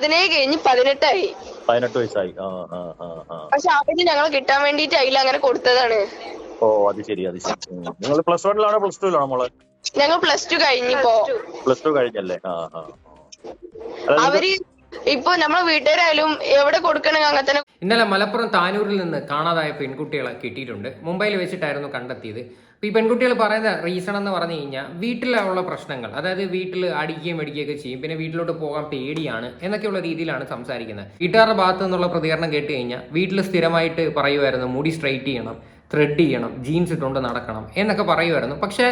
17 കഴിഞ്ഞ് 18 ആയി. 18 വയസ്സായി. പക്ഷെ അവര് ഞങ്ങൾ കിട്ടാൻ വേണ്ടിട്ട് അതിൽ അങ്ങനെ കൊടുത്തതാണ്. ഓ അത് ശരി അത് ശരി. നിങ്ങൾ പ്ലസ് വണ്ണിലാണോ പ്ലസ് ടുവിലാണോ മോളെ? ഞങ്ങൾ +2 കഴിഞ്ഞിപ്പോ. പ്ലസ് ടു കഴിഞ്ഞല്ലേ? അല്ല അവര് ഇപ്പൊ നമ്മളെ വീട്ടുകാരായാലും എവിടെ കൊടുക്കണമെങ്കിൽ അങ്ങനെ തന്നെ. ഇന്നലെ മലപ്പുറം താനൂരിൽ നിന്ന് കാണാതായ പെൺകുട്ടികളെ കിട്ടിയിട്ടുണ്ട്. മുംബൈയിൽ വെച്ചിട്ടായിരുന്നു കണ്ടെത്തിയത്. അപ്പോൾ ഈ പെൺകുട്ടികൾ പറയുന്ന റീസൺ എന്ന് പറഞ്ഞു കഴിഞ്ഞാൽ വീട്ടിലുള്ള പ്രശ്നങ്ങൾ, അതായത് വീട്ടിൽ അടിക്കുകയും മെടിക്കുകയൊക്കെ ചെയ്യും, പിന്നെ വീട്ടിലോട്ട് പോകാൻ പേടിയാണ് എന്നൊക്കെയുള്ള രീതിയിലാണ് സംസാരിക്കുന്നത്. വീട്ടുകാരുടെ ഭാഗത്തു നിന്നുള്ള പ്രതികരണം കേട്ട് കഴിഞ്ഞാൽ വീട്ടിൽ സ്ഥിരമായിട്ട് പറയുമായിരുന്നു മുടി സ്ട്രൈറ്റ് ചെയ്യണം, ത്രെഡ് ചെയ്യണം, ജീൻസ് ഇട്ടുകൊണ്ട് നടക്കണം എന്നൊക്കെ പറയുമായിരുന്നു. പക്ഷേ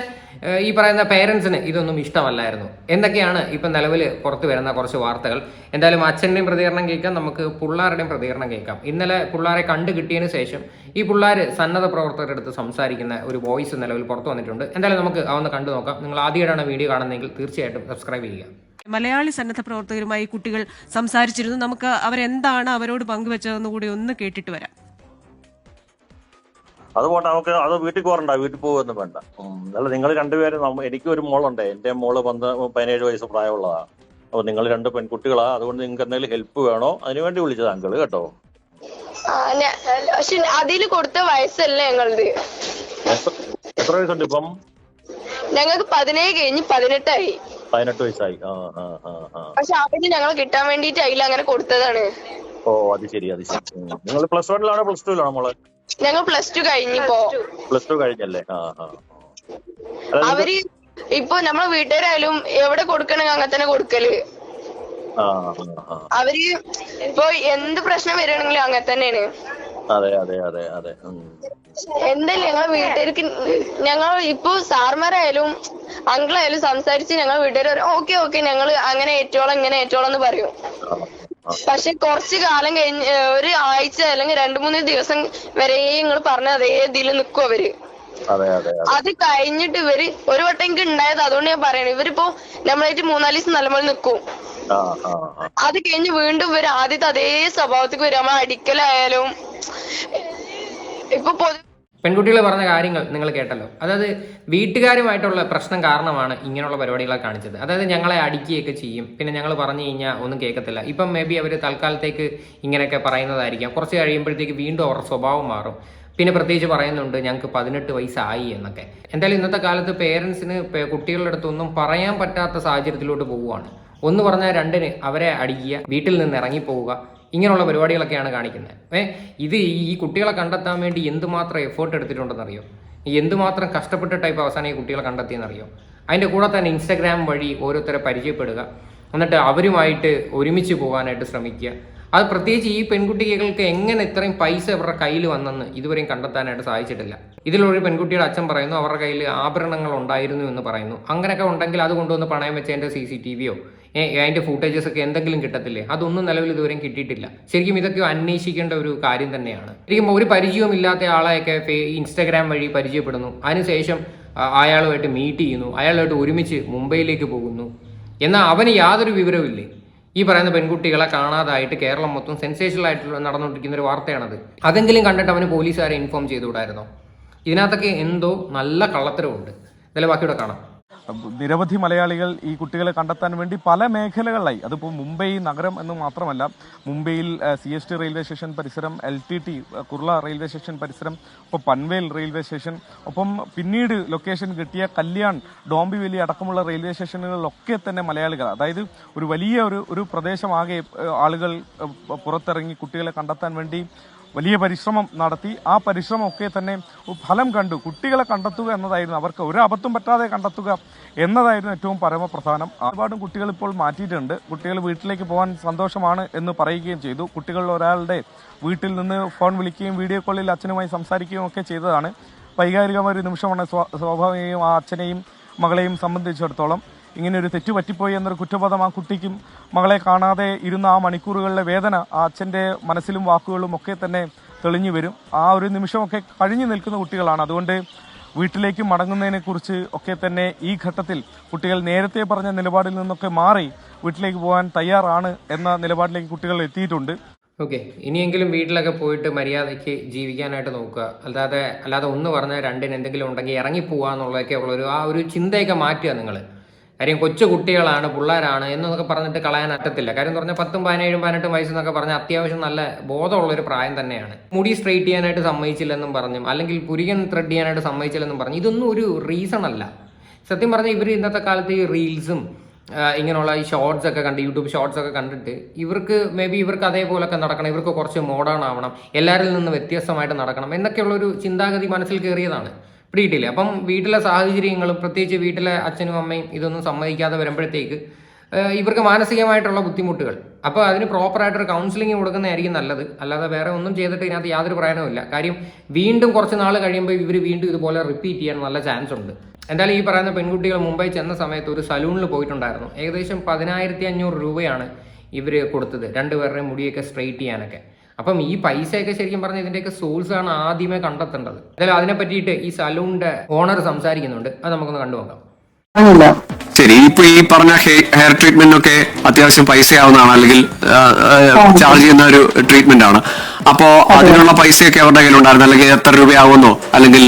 ഈ പറയുന്ന പേരൻസിന് ഇതൊന്നും ഇഷ്ടമല്ലായിരുന്നു എന്നൊക്കെയാണ് ഇപ്പം നിലവിൽ പുറത്തു വരുന്ന കുറച്ച് വാർത്തകൾ. എന്തായാലും അച്ഛൻ്റെയും പ്രതികരണം കേൾക്കാം, നമുക്ക് പിള്ളേരുടെയും പ്രതികരണം കേൾക്കാം. ഇന്നലെ പിള്ളേരെ കണ്ടു കിട്ടിയതിന് ശേഷം ഈ പിള്ളേർ സന്നദ്ധ പ്രവർത്തകരുടെ അടുത്ത് സംസാരിക്കുന്ന ഒരു വോയിസ് നിലവിൽ പുറത്തു വന്നിട്ടുണ്ട്. എന്തായാലും നമുക്ക് അതൊന്ന് കണ്ടു നോക്കാം. നിങ്ങൾ ആദ്യമായിട്ടാണ് വീഡിയോ കാണുന്നതെങ്കിൽ തീർച്ചയായിട്ടും സബ്സ്ക്രൈബ് ചെയ്യുക. മലയാളി സന്നദ്ധ പ്രവർത്തകരുമായി കുട്ടികൾ സംസാരിച്ചിരുന്നു. നമുക്ക് അവരെന്താണ് അവരോട് പങ്കുവെച്ചതെന്ന് കൂടി ഒന്ന് കേട്ടിട്ട് വരാം. അത് പോട്ടെ, നമുക്ക് അത് വീട്ടിൽ പോരണ്ട, വീട്ടിൽ പോകുമെന്ന് വേണ്ട. അല്ല നിങ്ങൾ രണ്ടുപേരും, എനിക്ക് ഒരു മോളുണ്ട്, എന്റെ മോള് 17 വയസ്സ് പ്രായമുള്ളതാണ്. അപ്പൊ നിങ്ങൾ 2 പെൺകുട്ടികളാ, അതുകൊണ്ട് നിങ്ങൾക്ക് എന്തെങ്കിലും ഹെൽപ്പ് വേണോ അതിനുവേണ്ടി വിളിച്ചത് അങ്കിള് കേട്ടോ. പക്ഷെ അതില് കൊടുത്ത വയസ്സല്ല ഞങ്ങളത്. എത്ര വയസ്സുണ്ട് ഇപ്പം? ഞങ്ങൾക്ക് 17 കഴിഞ്ഞ് 18 ആയി. 18 വയസ്സായി. പക്ഷെ അവര് ഞങ്ങൾ കിട്ടാൻ വേണ്ടിട്ട് അതിൽ അങ്ങനെ കൊടുത്തതാണ്. ഓ അത് ശരി അത് ശരി. നിങ്ങൾ പ്ലസ് വണ്ണിലാണോ പ്ലസ് ടുവിലാണോ മോളെ? ഞങ്ങൾ +2 കഴിഞ്ഞിപ്പോ. പ്ലസ് ടു കഴിഞ്ഞല്ലേ? അവര് ഇപ്പൊ നമ്മളെ വീട്ടുകാരായാലും എവിടെ കൊടുക്കണമെങ്കിൽ അങ്ങനെ തന്നെ കൊടുക്കല്. അവര് ഇപ്പൊ എന്ത് പ്രശ്നം വരികയാണെങ്കിലും അങ്ങനെ തന്നെയാണ്. അതെ അതെ അതെ അതെ. എന്തായാലും ഞങ്ങളെ വീട്ടുകാർക്ക് ഞങ്ങൾ ഇപ്പൊ സാർമാരായാലും അങ്കിളായാലും സംസാരിച്ച് ഞങ്ങൾ വീട്ടുകാർ ഓക്കെ ഞങ്ങൾ അങ്ങനെ ഏറ്റോളം ഇങ്ങനെ ഏറ്റോളം എന്ന് പറയും. പക്ഷെ കുറച്ച് കാലം കഴിഞ്ഞ് ഒരു ആഴ്ച അല്ലെങ്കിൽ 2-3 ദിവസം വരെ നിങ്ങൾ പറഞ്ഞ അതേ ഇതിൽ നിൽക്കും അവര്. അത് കഴിഞ്ഞിട്ട് ഇവര് ഒരു വട്ടം എനിക്ക് ഉണ്ടായത്, അതുകൊണ്ട് ഞാൻ പറയണേ, ഇവരിപ്പോ നമ്മളായിട്ട് 3-4 ദിവസം നല്ലപോലെ നിൽക്കും. അത് കഴിഞ്ഞ് വീണ്ടും ഇവര് ആദ്യത്തെ അതേ സ്വഭാവത്തേക്ക് വരും. നമ്മൾ അടിക്കലായാലും ഇപ്പൊ പെൺകുട്ടികൾ പറഞ്ഞ കാര്യങ്ങൾ നിങ്ങൾ കേട്ടല്ലോ. അതായത് വീട്ടുകാരുമായിട്ടുള്ള പ്രശ്നം കാരണമാണ് ഇങ്ങനെയുള്ള പരിപാടികളൊക്കെ കാണിച്ചത്. അതായത് ഞങ്ങളെ അടിക്കുകയൊക്കെ ചെയ്യും, പിന്നെ ഞങ്ങൾ പറഞ്ഞു കഴിഞ്ഞാൽ ഒന്നും കേൾക്കത്തില്ല. ഇപ്പം മേ ബി അവർ തൽക്കാലത്തേക്ക് ഇങ്ങനെയൊക്കെ പറയുന്നതായിരിക്കാം. കുറച്ച് കഴിയുമ്പോഴത്തേക്ക് വീണ്ടും അവരുടെ സ്വഭാവം മാറും. പിന്നെ പ്രത്യേകിച്ച് പറയുന്നുണ്ട് ഞങ്ങൾക്ക് 18 വയസ്സായി എന്നൊക്കെ. എന്തായാലും ഇന്നത്തെ കാലത്ത് പേരൻസിന് കുട്ടികളുടെ അടുത്തൊന്നും പറയാൻ പറ്റാത്ത സാഹചര്യത്തിലോട്ട് പോവുകയാണ്. ഒന്ന് പറഞ്ഞാൽ 2ന് അവരെ അടിക്കുക, വീട്ടിൽ നിന്ന് ഇറങ്ങിപ്പോവുക, ഇങ്ങനെയുള്ള പരിപാടികളൊക്കെയാണ് കാണിക്കുന്നത്. ഇത് ഈ കുട്ടികളെ കണ്ടെത്താൻ വേണ്ടി എന്തുമാത്രം എഫേർട്ട് എടുത്തിട്ടുണ്ടെന്നറിയോ? എന്തുമാത്രം കഷ്ടപ്പെട്ടിട്ടാണ് അവസാനം ഈ കുട്ടികളെ കണ്ടെത്തിയെന്നറിയോ? അതിൻ്റെ കൂടെ തന്നെ ഇൻസ്റ്റാഗ്രാം വഴി ഓരോരുത്തരെ പരിചയപ്പെടുക, എന്നിട്ട് അവരുമായിട്ട് ഒരുമിച്ച് പോകാനായിട്ട് ശ്രമിക്കുക. അത് പ്രത്യേകിച്ച് ഈ പെൺകുട്ടികൾക്ക് എങ്ങനെ ഇത്രയും പൈസ അവരുടെ കയ്യിൽ വന്നെന്ന് ഇതുവരെയും കണ്ടെത്താനായിട്ട് സാധിച്ചിട്ടില്ല. ഇതിലൊരു പെൺകുട്ടിയുടെ അച്ഛൻ പറയുന്നു അവരുടെ കയ്യിൽ ആഭരണങ്ങൾ ഉണ്ടായിരുന്നു എന്ന് പറയുന്നു. അങ്ങനെയൊക്കെ ഉണ്ടെങ്കിൽ അത് കൊണ്ടുവന്ന് പണയം വെച്ചതിൻ്റെ CCTVയോ അതിൻ്റെ ഫൂട്ടേജസ് ഒക്കെ എന്തെങ്കിലും കിട്ടത്തില്ലേ? അതൊന്നും നിലവിൽ ഇതുവരെയും കിട്ടിയിട്ടില്ല. ശരിക്കും ഇതൊക്കെ അന്വേഷിക്കേണ്ട ഒരു കാര്യം തന്നെയാണ്. ശരിക്കും ഒരു പരിചയവുമില്ലാത്ത ആളെയൊക്കെ ഇൻസ്റ്റാഗ്രാം വഴി പരിചയപ്പെടുന്നു, അതിനുശേഷം അയാളുമായിട്ട് മീറ്റ് ചെയ്യുന്നു, അയാളുമായിട്ട് ഒരുമിച്ച് മുംബൈയിലേക്ക് പോകുന്നു. എന്നാൽ അവന് യാതൊരു വിവരവുമില്ലേ. ഈ പറയുന്ന പെൺകുട്ടികളെ കാണാതായിട്ട് കേരളം മൊത്തം സെൻസേഷണലായിട്ട് നടന്നുകൊണ്ടിരിക്കുന്ന ഒരു വാർത്തയാണത്. അതെങ്കിലും കണ്ടിട്ട് അവന് പോലീസുകാരെ ഇൻഫോം ചെയ്തുകൂടായിരുന്നോ? ഇതിനകത്തൊക്കെ എന്തോ നല്ല കള്ളത്തരമുണ്ട്. ഇതെല്ലാം ബാക്കിയുടെ കാണാം. നിരവധി മലയാളികൾ ഈ കുട്ടികളെ കണ്ടെത്താൻ വേണ്ടി പല മേഖലകളിലായി, അതിപ്പോൾ മുംബൈ നഗരം എന്ന് മാത്രമല്ല, മുംബൈയിൽ CST റെയിൽവേ സ്റ്റേഷൻ പരിസരം, LTT കുർള റെയിൽവേ സ്റ്റേഷൻ പരിസരം, ഒപ്പം പൻവേൽ റെയിൽവേ സ്റ്റേഷൻ, ഒപ്പം പിന്നീട് ലൊക്കേഷൻ കിട്ടിയ കല്യാൺ, ഡോംബിവലി അടക്കമുള്ള റെയിൽവേ സ്റ്റേഷനുകളിലൊക്കെ തന്നെ മലയാളികൾ, അതായത് ഒരു വലിയ ഒരു പ്രദേശമാകെ ആളുകൾ പുറത്തിറങ്ങി കുട്ടികളെ കണ്ടെത്താൻ വേണ്ടി വലിയ പരിശ്രമം നടത്തി. ആ പരിശ്രമമൊക്കെ തന്നെ ഫലം കണ്ടു. കുട്ടികളെ കണ്ടെത്തുക എന്നതായിരുന്നു, അവർക്ക് ഒരു അബദ്ധം പറ്റാതെ കണ്ടെത്തുക എന്നതായിരുന്നു ഏറ്റവും പരമപ്രധാനം. ഒരുപാട് കുട്ടികൾ ഇപ്പോൾ മാറ്റിയിട്ടുണ്ട്. കുട്ടികൾ വീട്ടിലേക്ക് പോകാൻ സന്തോഷമാണ് എന്ന് പറയുകയും ചെയ്തു. കുട്ടികളിൽ ഒരാളുടെ വീട്ടിൽ നിന്ന് ഫോൺ വിളിക്കുകയും വീഡിയോ കോളിൽ അച്ഛനുമായി സംസാരിക്കുകയും ഒക്കെ ചെയ്തതാണ്. വൈകാരികമായ ഒരു നിമിഷമാണ്. സ്വാഭാവികമായും ആ അച്ഛനെയും മകളെയും സംബന്ധിച്ചിടത്തോളം ഇങ്ങനെ ഒരു തെറ്റ് പറ്റിപ്പോയി എന്നൊരു കുറ്റബോധം ആ കുട്ടിക്കും മകളെ കാണാതെ ഇരുന്ന ആ മണിക്കൂറുകളിലെ വേദന ആ അച്ഛൻ്റെ മനസ്സിലും വാക്കുകളും ഒക്കെ തന്നെ തെളിഞ്ഞു വരും. ആ ഒരു നിമിഷമൊക്കെ കഴിഞ്ഞു നിൽക്കുന്ന കുട്ടികളാണ്. അതുകൊണ്ട് വീട്ടിലേക്ക് മടങ്ങുന്നതിനെ കുറിച്ച് ഒക്കെ തന്നെ ഈ ഘട്ടത്തിൽ കുട്ടികൾ നേരത്തെ പറഞ്ഞ നിലപാടിൽ നിന്നൊക്കെ മാറി വീട്ടിലേക്ക് പോകാൻ തയ്യാറാണ് എന്ന നിലപാടിലേക്ക് കുട്ടികൾ എത്തിയിട്ടുണ്ട്. ഓക്കെ, ഇനിയെങ്കിലും വീട്ടിലൊക്കെ പോയിട്ട് മര്യാദയ്ക്ക് ജീവിക്കാനായിട്ട് നോക്കുക. അല്ലാതെ ഒന്ന് പറഞ്ഞാൽ 2ന് എന്തെങ്കിലും ഉണ്ടെങ്കിൽ ഇറങ്ങിപ്പോവുക എന്നുള്ളതൊക്കെ ഉള്ളൊരു ആ ഒരു ചിന്തയൊക്കെ മാറ്റുക നിങ്ങൾ. കാര്യം കൊച്ചു കുട്ടികളാണ്, പിള്ളേരാണ് എന്നൊക്കെ പറഞ്ഞിട്ട് കളയാൻ അറ്റത്തില്ല. കാര്യം എന്ന് പറഞ്ഞാൽ 10, 17, 18 വയസ്സെന്നൊക്കെ പറഞ്ഞാൽ അത്യാവശ്യം നല്ല ബോധമുള്ളൊരു പ്രായം തന്നെയാണ്. മുടി സ്ട്രെയിറ്റ് ചെയ്യാനായിട്ട് സമ്മതിച്ചില്ലെന്നും പറഞ്ഞും അല്ലെങ്കിൽ പുരികൻ ത്രെഡ് ചെയ്യാനായിട്ട് സമ്മതിച്ചില്ലെന്നും പറഞ്ഞു ഇതൊന്നും ഒരു റീസൺ അല്ല. സത്യം പറഞ്ഞാൽ ഇവർ ഇന്നത്തെ കാലത്ത് ഈ റീൽസും ഇങ്ങനെയുള്ള ഈ ഷോർട്സ് ഒക്കെ കണ്ട്, യൂട്യൂബ് ഷോർട്സ് ഒക്കെ കണ്ടിട്ട് ഇവർക്ക് ഇവർക്ക് അതേപോലൊക്കെ നടക്കണം, ഇവർക്ക് കുറച്ച് മോഡേൺ ആവണം, എല്ലാവരിൽ നിന്ന് വ്യത്യസ്തമായിട്ട് നടക്കണം എന്നൊക്കെയുള്ളൊരു ചിന്താഗതി മനസ്സിൽ കയറിയതാണ്. പിടിയിട്ടില്ല. അപ്പം വീട്ടിലെ സാഹചര്യങ്ങളും പ്രത്യേകിച്ച് വീട്ടിലെ അച്ഛനും അമ്മയും ഇതൊന്നും സമ്മതിക്കാതെ വരുമ്പോഴത്തേക്ക് ഇവർക്ക് മാനസികമായിട്ടുള്ള ബുദ്ധിമുട്ടുകൾ. അപ്പോൾ അതിന് പ്രോപ്പറായിട്ടൊരു കൗൺസിലിംഗ് കൊടുക്കുന്നതായിരിക്കും നല്ലത്. അല്ലാതെ വേറെ ഒന്നും ചെയ്തിട്ട് ഇതിനകത്ത് യാതൊരു പ്രയോജനവുമില്ല. കാര്യം വീണ്ടും കുറച്ച് നാൾ കഴിയുമ്പോൾ ഇവർ വീണ്ടും ഇതുപോലെ റിപ്പീറ്റ് ചെയ്യാൻ നല്ല ചാൻസ് ഉണ്ട്. എന്തായാലും ഈ പറയുന്ന പെൺകുട്ടികൾ മുംബൈ ചെന്ന സമയത്ത് ഒരു സലൂണിൽ പോയിട്ടുണ്ടായിരുന്നു. ഏകദേശം 10,500 രൂപയാണ് ഇവർ കൊടുത്തത്, രണ്ടുപേരുടെയും മുടിയൊക്കെ സ്ട്രെയിറ്റ് ചെയ്യാനൊക്കെ. അപ്പം ഈ പൈസയൊക്കെ ശരിക്കും പറഞ്ഞാൽ ഇതിൻ്റെയൊക്കെ സോഴ്സ് ആണ് ആദ്യമേ കണ്ടെത്തേണ്ടത്. എന്തായാലും അതിനെ പറ്റിയിട്ട് ഈ സലൂണിന്റെ ഓണർ സംസാരിക്കുന്നുണ്ട്, അത് നമുക്കൊന്ന് കണ്ടുനോക്കാം. ശരി, ഇപ്പൊ ഈ പറഞ്ഞ ഹെയർ ട്രീറ്റ്മെന്റ് ഒക്കെ അത്യാവശ്യം പൈസയാവുന്നതാണ്, അല്ലെങ്കിൽ ചാർജ് ചെയ്യുന്ന ഒരു ട്രീറ്റ്മെന്റ് ആണ്. അപ്പോ അതിനുള്ള പൈസയൊക്കെ അവരുടെ കയ്യിലുണ്ടായിരുന്നു, അല്ലെങ്കിൽ എത്ര രൂപയാവുന്നോ, അല്ലെങ്കിൽ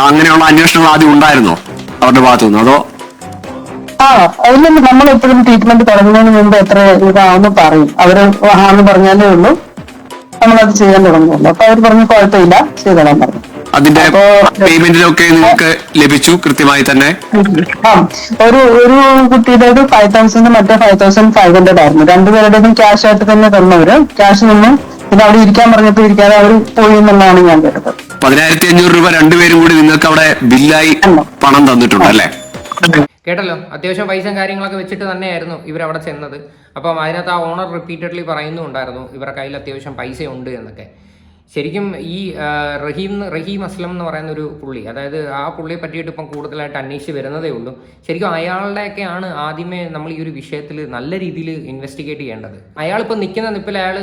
അങ്ങനെയുള്ള അന്വേഷണങ്ങൾ ആദ്യം ഉണ്ടായിരുന്നോ അവരുടെ ഭാഗത്തു നിന്ന്? അതോ അതിൽ നമ്മൾ എപ്പോഴും ട്രീറ്റ്മെന്റ് തുടങ്ങുന്നതിന് മുമ്പ് എത്ര ഇതാവുമെന്ന് പറയും. അവര് ആന്ന് പറഞ്ഞാലേ ഉള്ളൂ നമ്മളത് ചെയ്യാൻ തുടങ്ങുള്ളൂ. അപ്പൊ അവർ പറഞ്ഞു കുഴപ്പമില്ല, ചെയ്തോളാൻ പറഞ്ഞു. അതിന്റെ പേയ്മെന്റിലൊക്കെ നിങ്ങൾക്ക് ലഭിച്ചു കൃത്യമായി തന്നെ? ഒരു കുട്ടിയുടെ 5,000 മറ്റേ 5,500 ആയിരുന്നു. രണ്ടുപേരുടേതും ക്യാഷ് ആയിട്ട് തന്നെ തന്നവര്. ക്യാഷ് നിന്ന് പിന്നെ അവിടെ ഇരിക്കാൻ പറഞ്ഞപ്പോ ഇരിക്കാതെ അവർ പോയി എന്നുള്ളതാണ് ഞാൻ കേട്ടത്. 10,500 രൂപ രണ്ടുപേരും കൂടി നിങ്ങൾക്ക് അവിടെ ബില്ലായി പണം തന്നിട്ടുണ്ട് അല്ലേ? കേട്ടല്ലോ, അത്യാവശ്യം പൈസയും കാര്യങ്ങളൊക്കെ വെച്ചിട്ട് തന്നെയായിരുന്നു ഇവരവിടെ ചെന്നത്. അപ്പം അതിനകത്ത് ആ ഓണർ റിപ്പീറ്റഡ്ലി പറയുന്നുണ്ടായിരുന്നു ഇവരുടെ കയ്യിൽ അത്യാവശ്യം പൈസയുണ്ട് എന്നൊക്കെ. ശരിക്കും ഈ റഹീം അസ്ലം എന്ന് പറയുന്ന ഒരു പുള്ളി, അതായത് ആ പുള്ളിയെ പറ്റിയിട്ട് ഇപ്പം കൂടുതലായിട്ട് അന്വേഷിച്ച് വരുന്നതേ ഉള്ളൂ. ശരിക്കും അയാളുടെയൊക്കെയാണ് ആദ്യമേ നമ്മൾ ഈ ഒരു വിഷയത്തിൽ നല്ല രീതിയിൽ ഇൻവെസ്റ്റിഗേറ്റ് ചെയ്യേണ്ടത്. അയാളിപ്പോൾ നിൽക്കുന്ന നിപ്പിൽ അയാൾ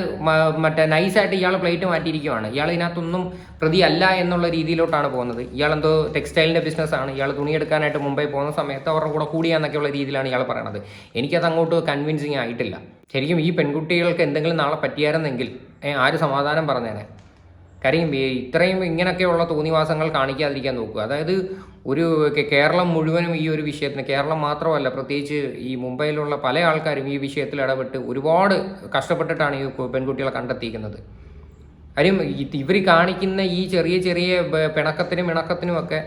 മറ്റേ നൈസായിട്ട് ഇയാൾ പ്ലേറ്റ് മാറ്റിയിരിക്കുകയാണ്. ഇയാൾ ഇതിനകത്തൊന്നും പ്രതി അല്ല എന്നുള്ള രീതിയിലോട്ടാണ് പോകുന്നത്. ഇയാളെന്തോ ടെക്സ്റ്റൈലിൻ്റെ ബിസിനസ്സാണ്, ഇയാൾ തുണിയെടുക്കാനായിട്ട് മുംബൈ പോകുന്ന സമയത്ത് അവരുടെ കൂടെ കൂടിയാന്നൊക്കെയുള്ള രീതിയിലാണ് ഇയാൾ പറയണത്. എനിക്കത് അങ്ങോട്ട് കൺവിൻസിങ് ആയിട്ടില്ല. ശരിക്കും ഈ പെൺകുട്ടികൾക്ക് എന്തെങ്കിലും നാളെ പറ്റിയായിരുന്നെങ്കിൽ ആര് സമാധാനം പറഞ്ഞേനെ. കാര്യം ഇത്രയും ഇങ്ങനെയൊക്കെയുള്ള തോന്നിവാസങ്ങൾ കാണിക്കാതിരിക്കാൻ നോക്കുക. അതായത് ഒരു കേരളം മുഴുവനും ഈ ഒരു വിഷയത്തിന്, കേരളം മാത്രമല്ല പ്രത്യേകിച്ച് ഈ മുംബൈയിലുള്ള പല ആൾക്കാരും ഈ വിഷയത്തിൽ ഇടപെട്ട് ഒരുപാട് കഷ്ടപ്പെട്ടിട്ടാണ് ഈ പെൺകുട്ടികളെ കണ്ടെത്തിയിരിക്കുന്നത്. കാര്യം ഇവർ കാണിക്കുന്ന ഈ ചെറിയ ചെറിയ പിണക്കത്തിനും ഒക്കെ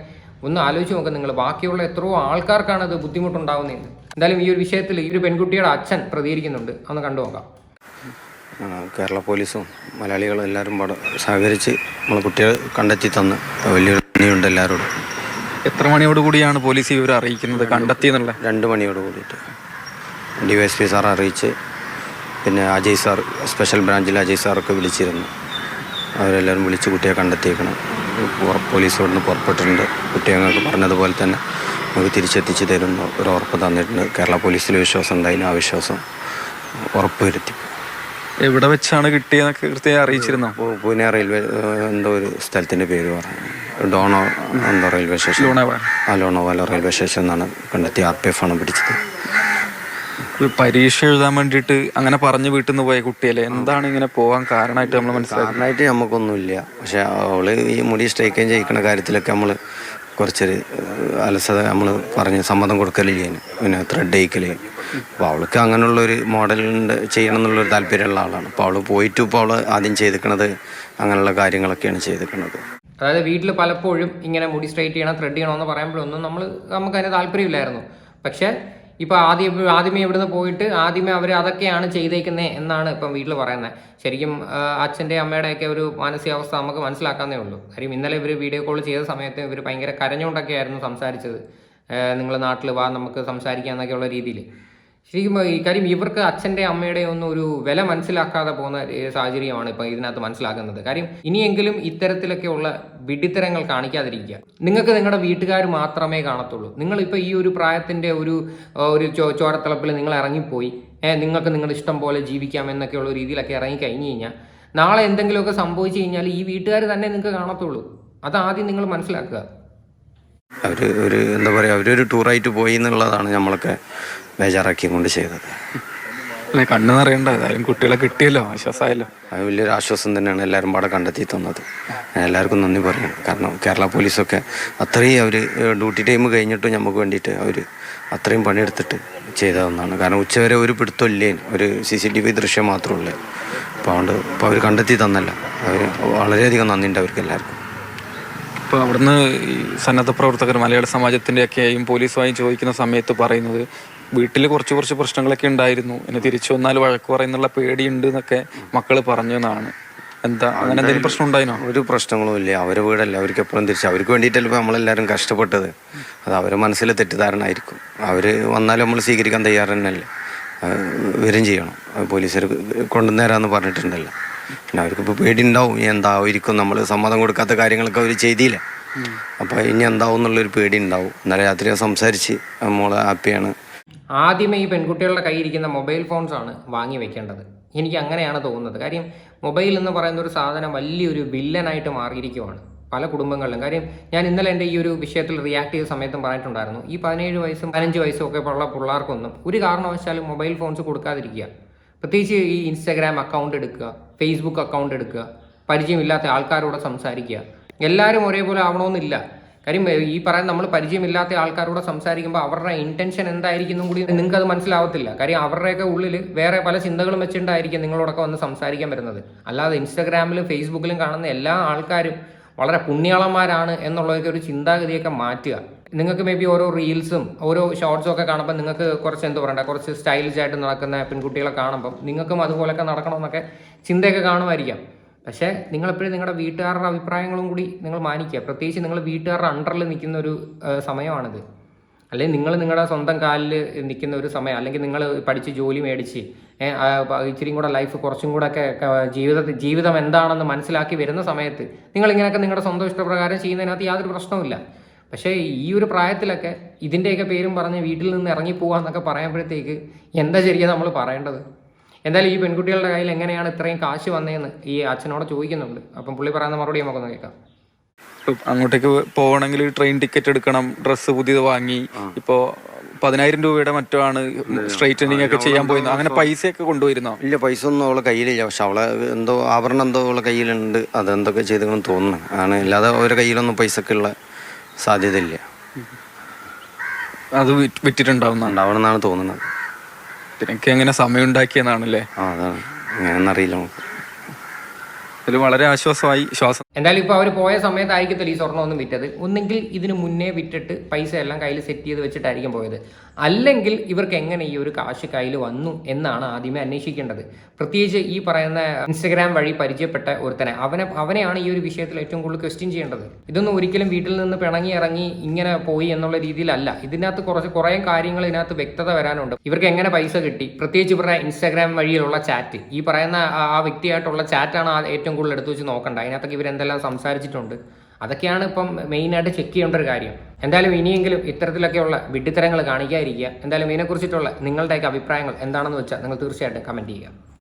ഒന്ന് ആലോചിച്ച് നോക്കുക നിങ്ങൾ. ബാക്കിയുള്ള എത്രയോ ആൾക്കാർക്കാണ് അത് ബുദ്ധിമുട്ടുണ്ടാവുന്നത്. എന്തായാലും ഈ ഒരു വിഷയത്തിൽ ഈ ഒരു പെൺകുട്ടിയുടെ അച്ഛൻ പ്രതികരിക്കുന്നുണ്ട്, ഒന്ന് കണ്ടു നോക്കാം. കേരള പോലീസും മലയാളികളും എല്ലാവരും സഹകരിച്ച് നമ്മളെ കുട്ടികൾ കണ്ടെത്തി തന്ന് വലിയൊരു നന്ദിയുണ്ട് എല്ലാവരോടും. എത്ര മണിയോടുകൂടിയാണ് പോലീസ് ഇവർ അറിയിക്കുന്നത് കണ്ടെത്തിയെന്നുള്ള? 2 മണിയോട് കൂടിയിട്ട് DYSP സാർ അറിയിച്ച്, പിന്നെ അജയ് സാർ, സ്പെഷ്യൽ ബ്രാഞ്ചിൽ അജയ് സാറൊക്കെ വിളിച്ചിരുന്നു. അവരെല്ലാവരും വിളിച്ച് കുട്ടിയെ കണ്ടെത്തിയേക്കണം. പോലീസ് ഇവിടുന്ന് പുറപ്പെട്ടിട്ടുണ്ട്. കുട്ടി ഞങ്ങൾക്ക് പറഞ്ഞതുപോലെ തന്നെ നമുക്ക് തിരിച്ചെത്തിച്ച് തരുന്ന ഒരു ഉറപ്പ് തന്നിട്ടുണ്ട്. കേരള പോലീസിൽ വിശ്വാസം ഉണ്ടായിരുന്നു, ആ വിശ്വാസം ഉറപ്പുവരുത്തി. എവിടെ വെച്ചാണ് കിട്ടിയെന്നൊക്കെ കൃത്യമായി അറിയിച്ചിരുന്നോ? പൂനെ റെയിൽവേ എന്തോ ഒരു സ്ഥലത്തിൻ്റെ പേര് പറഞ്ഞു, ഡോണോ എന്തോ റെയിൽവേ സ്റ്റേഷൻ, ലോണോവാല റെയിൽവേ സ്റ്റേഷൻ എന്നാണ് കണ്ടെത്തി. RPF ആണ് പിടിച്ചത്. പരീക്ഷ എഴുതാൻ വേണ്ടിയിട്ട് അങ്ങനെ പറഞ്ഞു വീട്ടിൽ നിന്ന് പോയ കുട്ടിയല്ലേ, എന്താണ് ഇങ്ങനെ പോകാൻ കാരണമായിട്ട് നമ്മൾ മനസ്സിലാക്കി? കാരണമായിട്ട് നമുക്കൊന്നുമില്ല. പക്ഷെ അവള് ഈ മുടി സ്ട്രൈക്ക് ചെയ്യിക്കുന്ന കാര്യത്തിലൊക്കെ നമ്മൾ കുറച്ചൊരു അലസത നമ്മൾ പറഞ്ഞ് സമ്മതം കൊടുക്കലില്ലേ, പിന്നെ ത്രെഡ് ചെയ്യിക്കല്. അപ്പോൾ അവൾക്ക് അങ്ങനെയുള്ളൊരു മോഡലിൻ്റെ ചെയ്യണം എന്നുള്ളൊരു താല്പര്യമുള്ള ആളാണ്. അപ്പോൾ അവൾ പോയിട്ട് ഇപ്പോൾ അവൾ ആദ്യം ചെയ്തിരിക്കണത് അങ്ങനെയുള്ള കാര്യങ്ങളൊക്കെയാണ് ചെയ്തിരിക്കുന്നത്. അതായത് വീട്ടിൽ പലപ്പോഴും ഇങ്ങനെ മുടി സ്ട്രൈറ്റ് ചെയ്യണം, ത്രെഡ് ചെയ്യണമെന്ന് പറയുമ്പോഴൊന്നും നമുക്ക് അതിന് താല്പര്യമില്ലായിരുന്നു. പക്ഷേ ഇപ്പോൾ ആദ്യമേ ഇവിടുന്ന് പോയിട്ട് ആദ്യമേ അവർ അതൊക്കെയാണ് ചെയ്തേക്കുന്നത് എന്നാണ് ഇപ്പം വീട്ടിൽ പറയുന്നത്. ശരിക്കും അച്ഛൻ്റെ അമ്മയുടെയൊക്കെ ഒരു മാനസികാവസ്ഥ നമുക്ക് മനസ്സിലാക്കാന്നേ ഉള്ളൂ. കാര്യം ഇന്നലെ ഇവർ വീഡിയോ കോൾ ചെയ്ത സമയത്ത് ഇവർ ഭയങ്കര കരഞ്ഞുകൊണ്ടൊക്കെ ആയിരുന്നു സംസാരിച്ചത്. നിങ്ങൾ നാട്ടിൽ വാ, നമുക്ക് സംസാരിക്കാം എന്നൊക്കെയുള്ള രീതിയിൽ. ശരിക്കും ഈ കാര്യം ഇവർക്ക് അച്ഛൻ്റെ അമ്മയുടെ ഒന്നും ഒരു വില മനസ്സിലാക്കാതെ പോകുന്ന സാഹചര്യമാണ് ഇപ്പം ഇതിനകത്ത് മനസ്സിലാക്കുന്നത്. കാര്യം ഇനിയെങ്കിലും ഇത്തരത്തിലൊക്കെയുള്ള വിഡിത്തരങ്ങൾ കാണിക്കാതിരിക്കുക. നിങ്ങൾക്ക് നിങ്ങളുടെ വീട്ടുകാർ മാത്രമേ കാണത്തുള്ളൂ. നിങ്ങളിപ്പോൾ ഈ ഒരു പ്രായത്തിൻ്റെ ഒരു ചോരത്തിളപ്പിൽ നിങ്ങൾ ഇറങ്ങിപ്പോയി, നിങ്ങൾക്ക് നിങ്ങളുടെ ഇഷ്ടം പോലെ ജീവിക്കാം എന്നൊക്കെയുള്ള രീതിയിലൊക്കെ ഇറങ്ങി കഴിഞ്ഞ് കഴിഞ്ഞാൽ നാളെ എന്തെങ്കിലുമൊക്കെ സംഭവിച്ചു കഴിഞ്ഞാൽ ഈ വീട്ടുകാർ തന്നെ നിങ്ങൾക്ക് കാണത്തുള്ളൂ. അതാദ്യം നിങ്ങൾ മനസ്സിലാക്കുക. അവർ എന്താ പറയുക, അവരൊരു ടൂറായിട്ട് പോയി എന്നുള്ളതാണ് നമ്മളൊക്കെ ബേജാറാക്കി കൊണ്ട് ചെയ്തത്. കണ്ണു നിറയണ്ട, ഏതായാലും കുട്ടികളെ കിട്ടിയല്ലോ, ആശ്വാസമായല്ലോ. അത് വലിയൊരു ആശ്വാസം തന്നെയാണ് എല്ലാവരും പാടെ കണ്ടെത്തി തന്നത്. എല്ലാവർക്കും നന്ദി പറയണം. കാരണം കേരള പോലീസൊക്കെ അത്രയും അവർ ഡ്യൂട്ടി ടൈം കഴിഞ്ഞിട്ടും നമുക്ക് വേണ്ടിയിട്ട് അവർ അത്രയും പണിയെടുത്തിട്ട് ചെയ്തതെന്നാണ്. കാരണം ഉച്ചവരെ ഒരു പിടുത്തം ഇല്ലേ, ഒരു CCTV ദൃശ്യം മാത്രമേ. അപ്പോൾ അതുകൊണ്ട് ഇപ്പോൾ അവർ കണ്ടെത്തി തന്നല്ല. അവർ വളരെയധികം നന്ദിയുണ്ട് അവർക്ക് എല്ലാവർക്കും. ഇപ്പോൾ അവിടുന്ന് ഈ സന്നദ്ധ പ്രവർത്തകർ മലയാള സമാജത്തിൻ്റെയൊക്കെയും പോലീസുമായും ചോദിക്കുന്ന സമയത്ത് പറയുന്നത് വീട്ടിൽ കുറച്ച് പ്രശ്നങ്ങളൊക്കെ ഉണ്ടായിരുന്നു, ഇനി തിരിച്ചു വന്നാൽ വഴക്ക് പറയുന്നുള്ള പേടിയുണ്ട് എന്നൊക്കെ മക്കൾ പറഞ്ഞു എന്നാണ്. എന്താ അങ്ങനെ എന്തെങ്കിലും പ്രശ്നം ഉണ്ടായിനോ? ഒരു പ്രശ്നങ്ങളും ഇല്ല. അവരെ വീടല്ല, അവർക്ക് എപ്പോഴും തിരിച്ചു അവർക്ക് വേണ്ടിയിട്ടല്ല ഇപ്പോൾ നമ്മളെല്ലാവരും കഷ്ടപ്പെട്ടത്. അത് അവരെ മനസ്സിൽ തെറ്റിദ്ധാരണ ആയിരിക്കും. അവർ വന്നാലും നമ്മൾ സ്വീകരിക്കാൻ തയ്യാറ് തന്നെയല്ലേ, വരും ചെയ്യണം. പോലീസുകാർ കൊണ്ടുവന്നേരാന്ന് പറഞ്ഞിട്ടുണ്ടല്ലോ. പിന്നെ അവർക്കിപ്പോൾ പേടി ഉണ്ടാവും, എന്തായിരിക്കും നമ്മൾ സമ്മതം കൊടുക്കാത്ത കാര്യങ്ങളൊക്കെ അവർ ചെയ്തില്ല. അപ്പോൾ ഇനി എന്താവും എന്നുള്ളൊരു പേടി ഉണ്ടാവും. ഇന്നലെ രാത്രി സംസാരിച്ച് മോളെ ഹാപ്പിയാണ്. ആദ്യമേ ഈ പെൺകുട്ടികളുടെ കയ്യിരിക്കുന്ന മൊബൈൽ ഫോൺസ് ആണ് വാങ്ങി വെക്കേണ്ടത്. എനിക്ക് അങ്ങനെയാണ് തോന്നുന്നത്. കാര്യം മൊബൈൽ എന്ന് പറയുന്ന ഒരു സാധനം വലിയൊരു വില്ലനായിട്ട് മാറിയിരിക്കുവാണ് പല കുടുംബങ്ങളിലും. കാര്യം ഞാൻ ഇന്നലെ എൻ്റെ ഈ ഒരു വിഷയത്തിൽ റിയാക്ട് ചെയ്ത സമയത്തും പറഞ്ഞിട്ടുണ്ടായിരുന്നു, ഈ 17 വയസ്സും 15 വയസ്സും ഒക്കെ ഉള്ള പിള്ളേർക്കൊന്നും ഒരു കാരണവശാലും മൊബൈൽ ഫോൺസ് കൊടുക്കാതിരിക്കുക. പ്രത്യേകിച്ച് ഈ ഇൻസ്റ്റാഗ്രാം അക്കൗണ്ട് എടുക്കുക, ഫേസ്ബുക്ക് അക്കൗണ്ട് എടുക്കുക, പരിചയമില്ലാത്ത ആൾക്കാരോട് സംസാരിക്കുക. എല്ലാവരും ഒരേപോലെ ആവണമെന്നില്ല. കാര്യം ഈ പറയുന്ന നമ്മൾ പരിചയമില്ലാത്ത ആൾക്കാരോട് സംസാരിക്കുമ്പോൾ അവരുടെ ഇന്റൻഷൻ എന്തായിരിക്കും കൂടി നിങ്ങൾക്ക് അത് മനസ്സിലാവത്തില്ല. കാര്യം അവരുടെയൊക്കെ ഉള്ളിൽ വേറെ പല ചിന്തകളും വെച്ചിട്ടായിരിക്കും നിങ്ങളോടൊക്കെ വന്ന് സംസാരിക്കാൻ വരുന്നത്. അല്ലാതെ ഇൻസ്റ്റാഗ്രാമിലും ഫേസ്ബുക്കിലും കാണുന്ന എല്ലാ ആൾക്കാരും വളരെ പുണ്യാളന്മാരാണ് എന്നുള്ളതൊക്കെ ഒരു ചിന്താഗതിയൊക്കെ മാറ്റുക. നിങ്ങൾക്ക് മേ ബി ഓരോ റീൽസും ഓരോ ഷോർട്സും ഒക്കെ കാണുമ്പോൾ നിങ്ങൾക്ക് കുറച്ച് എന്താ പറയണ്ട, കുറച്ച് സ്റ്റൈലിഷ് ആയിട്ട് നടക്കുന്ന പെൺകുട്ടികളെ കാണുമ്പം നിങ്ങൾക്കും അതുപോലെയൊക്കെ നടക്കണമെന്നൊക്കെ ചിന്തയൊക്കെ കാണുമായിരിക്കാം. പക്ഷേ നിങ്ങളെപ്പോഴും നിങ്ങളുടെ വീട്ടുകാരുടെ അഭിപ്രായങ്ങളും കൂടി നിങ്ങൾ മാനിക്കുക. പ്രത്യേകിച്ച് നിങ്ങൾ വീട്ടുകാരുടെ അണ്ടറിൽ നിൽക്കുന്ന ഒരു സമയമാണിത്. അല്ലെങ്കിൽ നിങ്ങൾ നിങ്ങളുടെ സ്വന്തം കാലിൽ നിൽക്കുന്ന ഒരു സമയം, അല്ലെങ്കിൽ നിങ്ങൾ പഠിച്ച് ജോലി മേടിച്ച് ഇച്ചിരിയും കൂടെ ലൈഫ് കുറച്ചും കൂടെ ഒക്കെ ജീവിതം എന്താണെന്ന് മനസ്സിലാക്കി വരുന്ന സമയത്ത് നിങ്ങളിങ്ങനെയൊക്കെ നിങ്ങളുടെ സ്വന്തം ഇഷ്ടപ്രകാരം ചെയ്യുന്നതിനകത്ത് യാതൊരു പ്രശ്നവുമില്ല. പക്ഷേ ഈ ഒരു പ്രായത്തിലൊക്കെ ഇതിൻ്റെയൊക്കെ പേരും പറഞ്ഞ് വീട്ടിൽ നിന്ന് ഇറങ്ങിപ്പോവാന്നൊക്കെ പറയുമ്പോഴത്തേക്ക് എന്താ ശരിക്കും നമ്മൾ പറയേണ്ടത്? എന്തായാലും ഈ പെൺകുട്ടികളുടെ കയ്യിൽ എങ്ങനെയാണ് ഇത്രയും കാശ് വന്നതെന്ന് ഈ അച്ഛനോട് ചോദിക്കുന്നുണ്ട്. അപ്പം പുള്ളി പറയുന്ന മറുപടി നമുക്കൊന്ന് കേൾക്കാം. അങ്ങോട്ടേക്ക് പോകണമെങ്കിൽ ട്രെയിൻ ടിക്കറ്റ് എടുക്കണം, ഡ്രസ്സ് പുതിയത് വാങ്ങി, ഇപ്പോൾ 10,000 രൂപയുടെ മറ്റോ ആണ് സ്ട്രൈറ്റനിങ് ഒക്കെ ചെയ്യാൻ പോയിരുന്നു. അങ്ങനെ പൈസയൊക്കെ കൊണ്ടുപോയിരുന്നോ? ഇല്ല, പൈസ ഒന്നും അവളെ കയ്യിലില്ല. പക്ഷെ അവളെ എന്തോ ആഭരണം എന്തോ അവളെ കയ്യിലുണ്ട്. അതെന്തൊക്കെ ചെയ്തെന്ന് തോന്നുന്നു ആണ്. അല്ലാതെ അവരുടെ കയ്യിലൊന്നും പൈസക്കുള്ള സാധ്യത ഇല്ല. അത് വിറ്റിട്ടുണ്ടാവുന്നതാണ് തോന്നുന്നത്. ഇതിനൊക്കെ എങ്ങനെ സമയം ഉണ്ടാക്കിയെന്നാണല്ലേ? അതാണ്, എങ്ങനെയെന്നറിയില്ല നമുക്ക്. ഇതിൽ വളരെ ആശ്വാസമായി ശ്വാസം. എന്തായാലും ഇപ്പോൾ അവർ പോയ സമയത്തായിരിക്കത്തില്ല ഈ സ്വർണ്ണമൊന്നും വിറ്റത്. ഒന്നെങ്കിൽ ഇതിന് മുന്നേ വിറ്റിട്ട് പൈസ എല്ലാം കയ്യിൽ സെറ്റ് ചെയ്ത് വെച്ചിട്ടായിരിക്കും പോയത്. അല്ലെങ്കിൽ ഇവർക്ക് എങ്ങനെ ഈ ഒരു കാശ് കയ്യിൽ വന്നു എന്നാണ് ആദ്യമേ അന്വേഷിക്കേണ്ടത്. പ്രത്യേകിച്ച് ഈ പറയുന്ന ഇൻസ്റ്റഗ്രാം വഴി പരിചയപ്പെട്ട ഒരുത്തനെ അവനെയാണ് ഈ ഒരു വിഷയത്തിൽ ഏറ്റവും കൂടുതൽ ക്വസ്റ്റ്യൻ ചെയ്യേണ്ടത്. ഇതൊന്നും ഒരിക്കലും വീട്ടിൽ നിന്ന് പിണങ്ങി ഇറങ്ങി ഇങ്ങനെ പോയി എന്നുള്ള രീതിയിലല്ല. ഇതിനകത്ത് കുറേ കാര്യങ്ങൾ ഇതിനകത്ത് വ്യക്തത വരാനുണ്ട്. ഇവർക്ക് എങ്ങനെ പൈസ കിട്ടി, പ്രത്യേകിച്ച് ഇവരുടെ ഇൻസ്റ്റാഗ്രാം വഴിയിലുള്ള ചാറ്റ്, ഈ പറയുന്ന ആ വ്യക്തിയായിട്ടുള്ള ചാറ്റാണ് ഏറ്റവും കൂടുതൽ എടുത്തു വെച്ച് നോക്കേണ്ടത്. അതിനകത്തൊക്കെ ഇവരെന്തെല്ലാം സംസാരിച്ചിട്ടുണ്ട്, അതൊക്കെയാണ് ഇപ്പം മെയിനായിട്ട് ചെക്ക് ചെയ്യേണ്ട ഒരു കാര്യം. എന്തായാലും ഇനിയെങ്കിലും ഇത്തരത്തിലൊക്കെയുള്ള വിഡ്ഢിത്തരങ്ങൾ കാണിക്കാതിരിക്കുക. എന്തായാലും ഇതിനെക്കുറിച്ചിട്ടുള്ള നിങ്ങളുടെയൊക്കെ അഭിപ്രായങ്ങൾ എന്താണെന്ന് വെച്ചാൽ നിങ്ങൾ തീർച്ചയായിട്ടും കമൻറ്റ് ചെയ്യുക.